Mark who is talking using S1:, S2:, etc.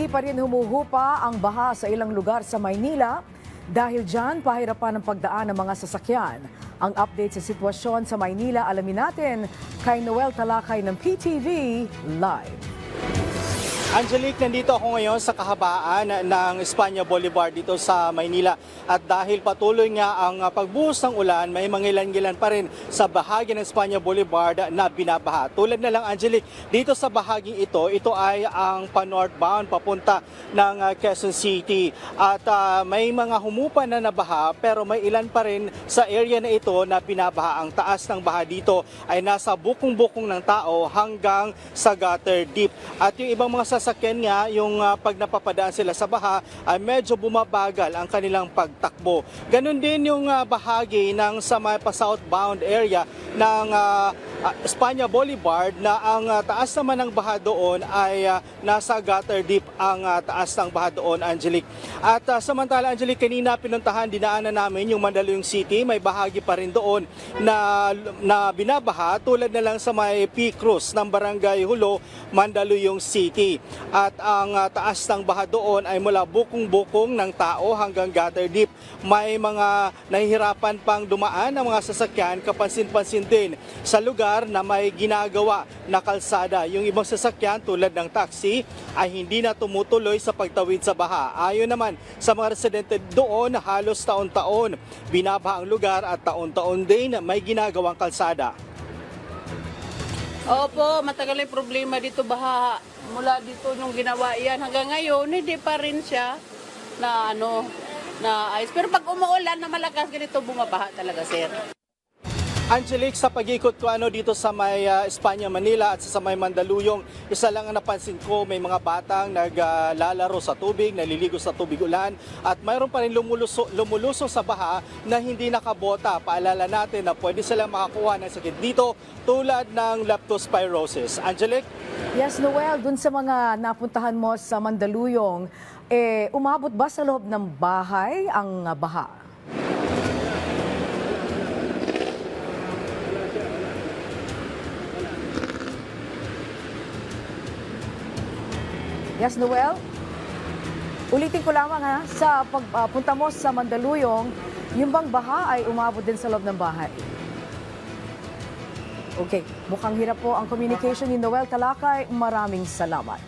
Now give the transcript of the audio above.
S1: Hindi pa rin humuhupa ang baha sa ilang lugar sa Maynila. Dahil dyan, pahirapan ang pagdaan ng mga sasakyan. Ang update sa sitwasyon sa Maynila, alamin natin kay Noel Talakay ng PTV Live.
S2: Angelique, nandito ako ngayon sa kahabaan ng Espanya Boulevard dito sa Maynila. At dahil patuloy nga ang pagbuhos ng ulan, may mangilan-ngilan pa rin sa bahagi ng Espanya Boulevard na binabaha. Tulad na lang, Angelique, dito sa bahaging ito ay ang pa-northbound papunta ng Quezon City. At may mga humupa na nabaha pero may ilan pa rin sa area na ito na binabaha. Ang taas ng baha dito ay nasa bukong-bukong ng tao hanggang sa gutter deep. At yung ibang mga sasakyan nga, yung pag napapadaan sila sa baha, ay medyo bumabagal ang kanilang pagtakbo. Ganon din yung bahagi ng sa may pa-southbound area ng Espanya Boulevard na ang taas naman ng baha doon ay nasa gutter deep ang taas ng baha doon, Angelique. At samantala, Angelique, kanina pinuntahan, dinaanan namin yung Mandaluyong City. May bahagi pa rin doon na binabaha tulad na lang sa may P-Cruz ng Barangay Hulo, Mandaluyong City. At ang taas ng baha doon ay mula bukong-bukong ng tao hanggang gutter deep. May mga nahihirapan pang dumaan ng mga sasakyan, kapansin-pansin din sa lugar na may ginagawa na kalsada. Yung ibang sasakyan tulad ng taxi ay hindi na tumutuloy sa pagtawid sa baha. Ayon naman sa mga residente doon, halos taon-taon binabaha ang lugar at taon-taon din may ginagawang kalsada.
S3: Opo, matagal yung problema dito, baha. Mula dito nung ginawa yan hanggang ngayon, hindi pa rin siya na ayos. Pero pag umuulan na malakas, ganito bumabaha talaga, sir.
S2: Angelique, sa pag-ikot ko dito sa may Espanya, Manila at sa may Mandaluyong, isa lang ang napansin ko, may mga batang naglalaro sa tubig, naliligo sa tubig ulan at mayroon pa rin lumulusong sa baha na hindi nakabota. Paalala natin na pwede silang makakuha ng sakit dito tulad ng leptospirosis. Angelique?
S1: Yes, Noel, dun sa mga napuntahan mo sa Mandaluyong, umabot ba sa loob ng bahay ang baha? Yes, Noel? Ulitin ko lamang sa pagpunta mo sa Mandaluyong, yung bang baha ay umabot din sa loob ng bahay? Okay, mukhang hirap po ang communication ni Noel Talakay. Maraming salamat.